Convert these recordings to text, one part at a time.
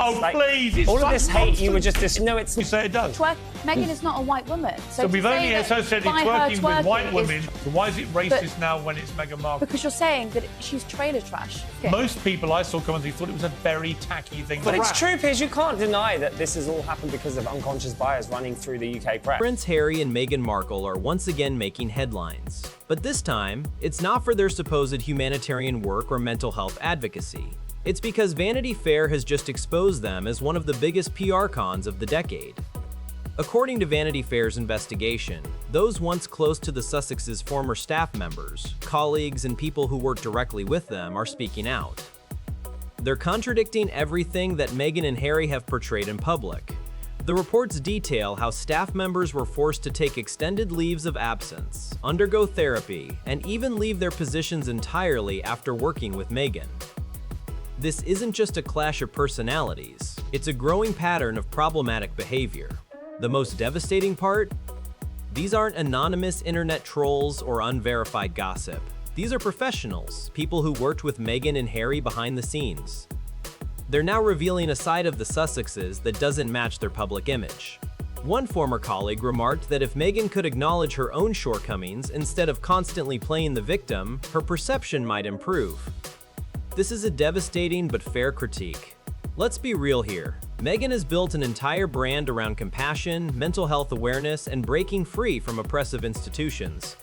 Oh, please! It's all of this hate, nonsense. you were just... No, it's... You say it does. Meghan is not a white woman. So we've only associated twerking with white women. So why is it racist now when it's Meghan Markle? Because you're saying that she's trailer trash. Okay. Most people I saw commenting thought it was a very tacky thing But to it's rap. true, Piers. You can't deny that this has all happened because of unconscious bias running through the UK press. Prince Harry and Meghan Markle are once again making headlines. But this time, it's not for their supposed humanitarian work or mental health advocacy. It's because Vanity Fair has just exposed them as one of the biggest PR cons of the decade. According to Vanity Fair's investigation, those once close to the Sussexes' former staff members, colleagues, and people who work directly with them are speaking out. They're contradicting everything that Meghan and Harry have portrayed in public. The reports detail how staff members were forced to take extended leaves of absence, undergo therapy, and even leave their positions entirely after working with Meghan. This isn't just a clash of personalities, it's a growing pattern of problematic behavior. The most devastating part? These aren't anonymous internet trolls or unverified gossip. These are professionals, people who worked with Meghan and Harry behind the scenes. They're now revealing a side of the Sussexes that doesn't match their public image. One former colleague remarked that if Meghan could acknowledge her own shortcomings instead of constantly playing the victim, her perception might improve. This is a devastating but fair critique. Let's be real here. Meghan has built an entire brand around compassion, mental health awareness, and breaking free from oppressive institutions.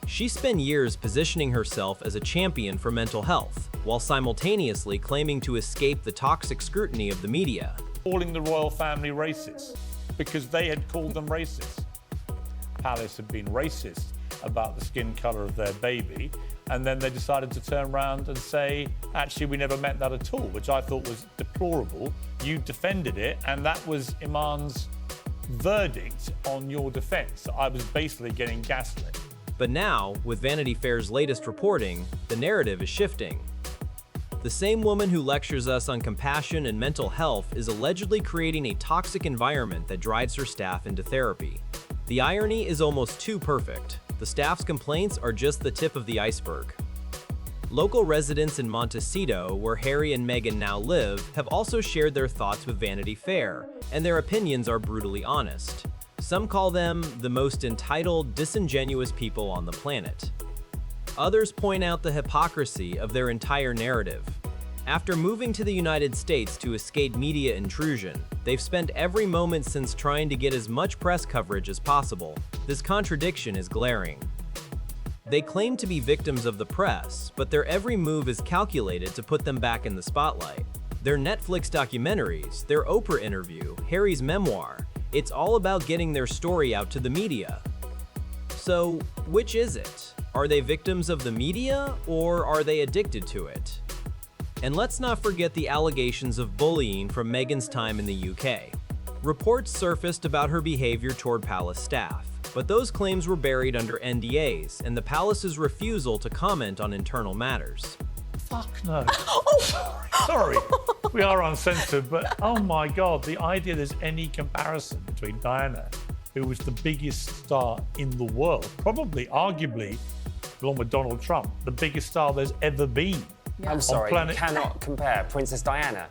She spent years positioning herself as a champion for mental health, while simultaneously claiming to escape the toxic scrutiny of the media. Calling the royal family racist because they had called them racist. Palace had been racist about the skin colour of their baby, and then they decided to turn around and say, actually, we never meant that at all, which I thought was deplorable. You defended it, and that was Iman's verdict on your defence. I was basically getting gaslit. But now, with Vanity Fair's latest reporting, the narrative is shifting. The same woman who lectures us on compassion and mental health is allegedly creating a toxic environment that drives her staff into therapy. The irony is almost too perfect. The staff's complaints are just the tip of the iceberg. Local residents in Montecito, where Harry and Meghan now live, have also shared their thoughts with Vanity Fair, and their opinions are brutally honest. Some call them the most entitled, disingenuous people on the planet. Others point out the hypocrisy of their entire narrative. After moving to the United States to escape media intrusion, they've spent every moment since trying to get as much press coverage as possible. This contradiction is glaring. They claim to be victims of the press, but their every move is calculated to put them back in the spotlight. Their Netflix documentaries, their Oprah interview, Harry's memoir, it's all about getting their story out to the media. So, which is it? Are they victims of the media, or are they addicted to it? And let's not forget the allegations of bullying from Meghan's time in the UK. Reports surfaced about her behavior toward palace staff, but those claims were buried under NDAs and the palace's refusal to comment on internal matters. Fuck no. Sorry, we are uncensored, but oh my God, the idea there's any comparison between Diana, who was the biggest star in the world, probably, arguably, along with Donald Trump, the biggest star there's ever been. Yeah. I'm sorry, you cannot compare Princess Diana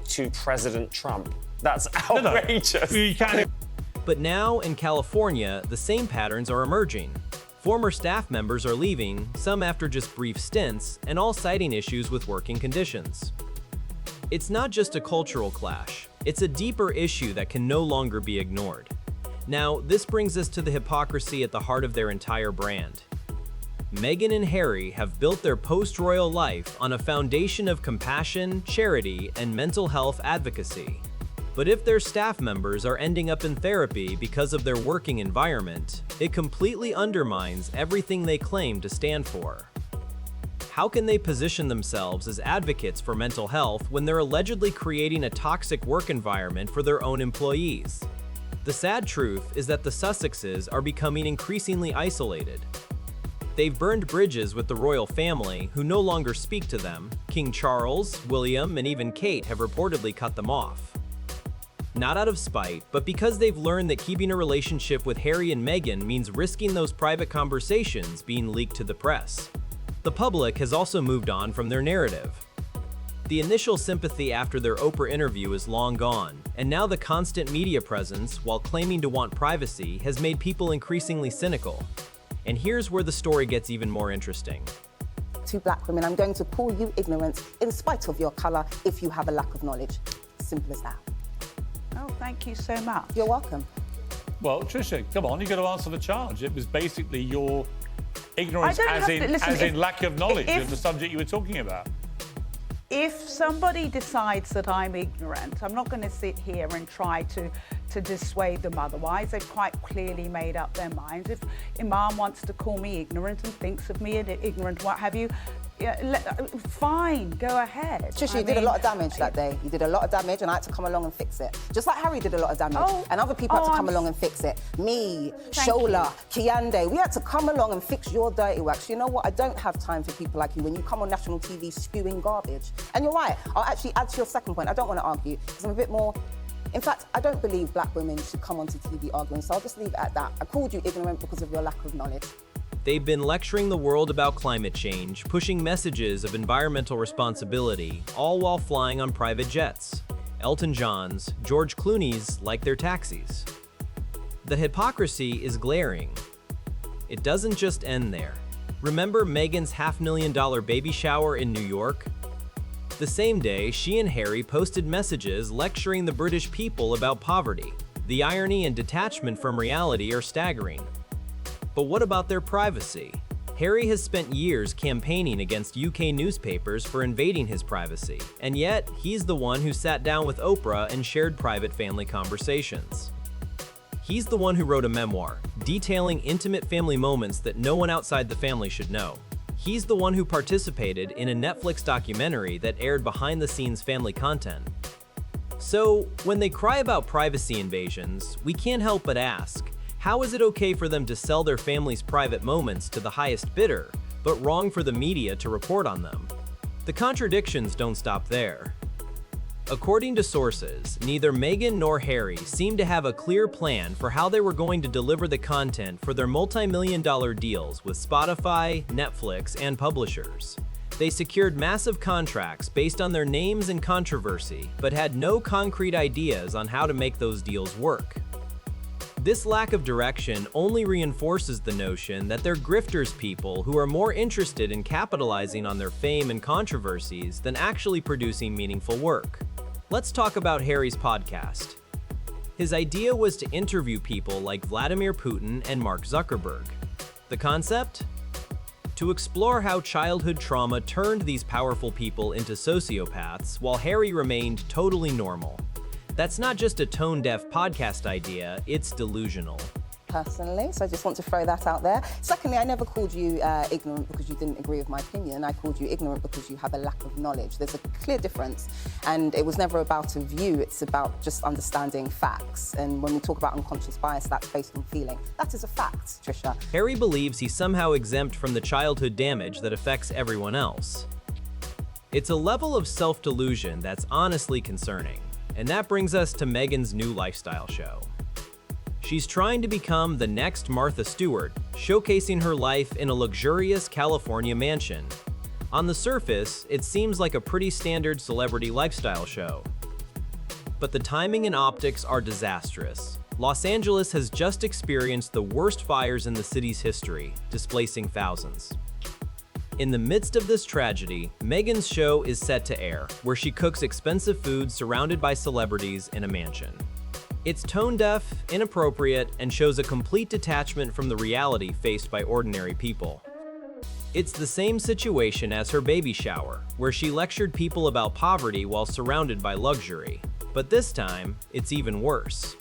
to President Trump. That's outrageous. No, you can't. But now, in California, the same patterns are emerging. Former staff members are leaving, some after just brief stints, and all citing issues with working conditions. It's not just a cultural clash, it's a deeper issue that can no longer be ignored. Now, this brings us to the hypocrisy at the heart of their entire brand. Meghan and Harry have built their post-royal life on a foundation of compassion, charity, and mental health advocacy. But if their staff members are ending up in therapy because of their working environment, it completely undermines everything they claim to stand for. How can they position themselves as advocates for mental health when they're allegedly creating a toxic work environment for their own employees? The sad truth is that the Sussexes are becoming increasingly isolated. They've burned bridges with the royal family, who no longer speak to them. King Charles, William, and even Kate have reportedly cut them off. Not out of spite, but because they've learned that keeping a relationship with Harry and Meghan means risking those private conversations being leaked to the press. The public has also moved on from their narrative. The initial sympathy after their Oprah interview is long gone, and now the constant media presence, while claiming to want privacy, has made people increasingly cynical. And here's where the story gets even more interesting. To black women, I'm going to call you ignorant in spite of your colour if you have a lack of knowledge. Simple as that. Oh, thank you so much. You're welcome. Well, Trisha, come on, you've got to answer the charge. It was basically your ignorance as in lack of knowledge of the subject you were talking about. If somebody decides that I'm ignorant, I'm not going to sit here and try to dissuade them otherwise. They've quite clearly made up their minds. If Imam wants to call me ignorant and thinks of me as ignorant, what have you, fine, go ahead. Trisha, you did a lot of damage that day. You did a lot of damage and I had to come along and fix it. Just like Harry did a lot of damage and other people had to come along and fix it. Me, Shola, Kiande, we had to come along and fix your dirty wax. You know what? I don't have time for people like you when you come on national TV spewing garbage. And you're right, I'll actually add to your second point. I don't want to argue because I'm a bit more... In fact, I don't believe black women should come onto TV arguing, so I'll just leave it at that. I called you ignorant because of your lack of knowledge. They've been lecturing the world about climate change, pushing messages of environmental responsibility, all while flying on private jets. Elton John's, George Clooney's like their taxis. The hypocrisy is glaring. It doesn't just end there. Remember Meghan's $500,000 baby shower in New York? The same day, she and Harry posted messages lecturing the British people about poverty. The irony and detachment from reality are staggering. But what about their privacy? Harry has spent years campaigning against UK newspapers for invading his privacy, and yet he's the one who sat down with Oprah and shared private family conversations. He's the one who wrote a memoir, detailing intimate family moments that no one outside the family should know. He's the one who participated in a Netflix documentary that aired behind-the-scenes family content. So, when they cry about privacy invasions, we can't help but ask, how is it okay for them to sell their family's private moments to the highest bidder, but wrong for the media to report on them? The contradictions don't stop there. According to sources, neither Meghan nor Harry seemed to have a clear plan for how they were going to deliver the content for their multi-million-dollar deals with Spotify, Netflix, and publishers. They secured massive contracts based on their names and controversy, but had no concrete ideas on how to make those deals work. This lack of direction only reinforces the notion that they're grifters people who are more interested in capitalizing on their fame and controversies than actually producing meaningful work. Let's talk about Harry's podcast. His idea was to interview people like Vladimir Putin and Mark Zuckerberg. The concept? To explore how childhood trauma turned these powerful people into sociopaths while Harry remained totally normal. That's not just a tone-deaf podcast idea, it's delusional. Personally, so I just want to throw that out there. Secondly, I never called you ignorant because you didn't agree with my opinion. I called you ignorant because you have a lack of knowledge. There's a clear difference, and it was never about a view, it's about just understanding facts. And when we talk about unconscious bias, that's based on feeling. That is a fact, Trisha. Harry believes he's somehow exempt from the childhood damage that affects everyone else. It's a level of self-delusion that's honestly concerning. And that brings us to Meghan's new lifestyle show. She's trying to become the next Martha Stewart, showcasing her life in a luxurious California mansion. On the surface, it seems like a pretty standard celebrity lifestyle show. But the timing and optics are disastrous. Los Angeles has just experienced the worst fires in the city's history, displacing thousands. In the midst of this tragedy, Meghan's show is set to air, where she cooks expensive food surrounded by celebrities in a mansion. It's tone-deaf, inappropriate, and shows a complete detachment from the reality faced by ordinary people. It's the same situation as her baby shower, where she lectured people about poverty while surrounded by luxury. But this time, it's even worse.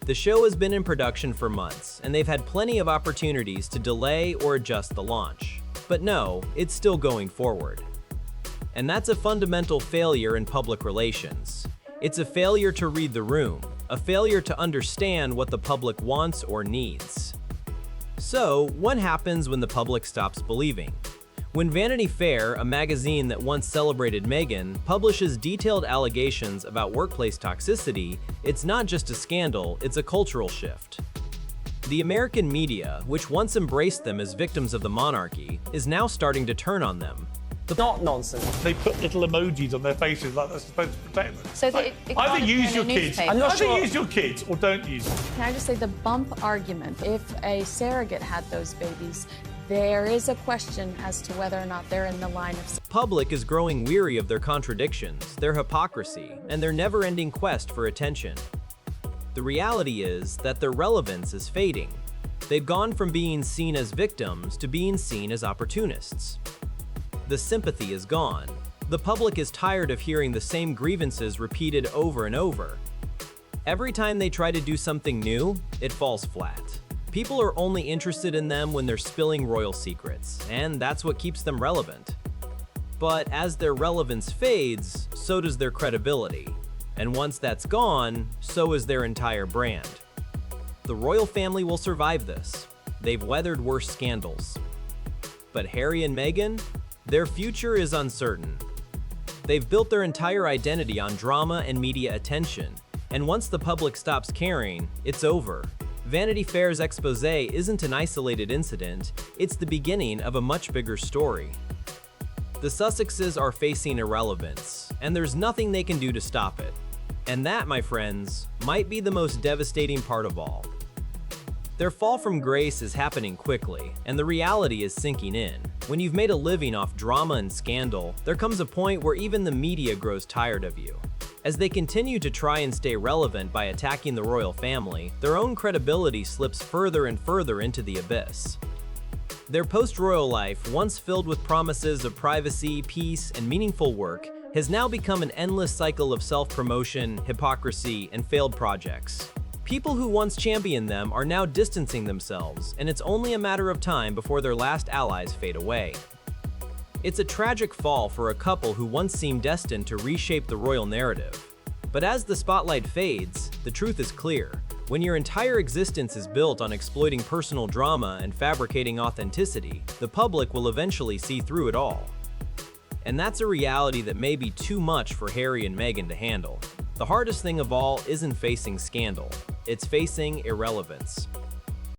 The show has been in production for months, and they've had plenty of opportunities to delay or adjust the launch. But no, it's still going forward. And that's a fundamental failure in public relations. It's a failure to read the room, a failure to understand what the public wants or needs. So, what happens when the public stops believing? When Vanity Fair, a magazine that once celebrated Meghan, publishes detailed allegations about workplace toxicity, it's not just a scandal, it's a cultural shift. The American media, which once embraced them as victims of the monarchy, is now starting to turn on them. Not nonsense. They put little emojis on their faces like that's supposed to protect them. So Like, it either can't use appear your in a kids, newspaper. I'm not either sure- use your kids or don't use them. Can I just say the bump argument, if a surrogate had those babies, there is a question as to whether or not they're in the line of... Public is growing weary of their contradictions, their hypocrisy, and their never-ending quest for attention. The reality is that their relevance is fading. They've gone from being seen as victims to being seen as opportunists. The sympathy is gone. The public is tired of hearing the same grievances repeated over and over. Every time they try to do something new, it falls flat. People are only interested in them when they're spilling royal secrets, and that's what keeps them relevant. But as their relevance fades, so does their credibility. And once that's gone, so is their entire brand. The royal family will survive this. They've weathered worse scandals. But Harry and Meghan, their future is uncertain. They've built their entire identity on drama and media attention, and once the public stops caring, it's over. Vanity Fair's exposé isn't an isolated incident, it's the beginning of a much bigger story. The Sussexes are facing irrelevance, and there's nothing they can do to stop it. And that, my friends, might be the most devastating part of all. Their fall from grace is happening quickly, and the reality is sinking in. When you've made a living off drama and scandal, there comes a point where even the media grows tired of you. As they continue to try and stay relevant by attacking the royal family, their own credibility slips further and further into the abyss. Their post-royal life, once filled with promises of privacy, peace, and meaningful work, has now become an endless cycle of self-promotion, hypocrisy, and failed projects. People who once championed them are now distancing themselves, and it's only a matter of time before their last allies fade away. It's a tragic fall for a couple who once seemed destined to reshape the royal narrative. But as the spotlight fades, the truth is clear. When your entire existence is built on exploiting personal drama and fabricating authenticity, the public will eventually see through it all. And that's a reality that may be too much for Harry and Meghan to handle. The hardest thing of all isn't facing scandal, it's facing irrelevance.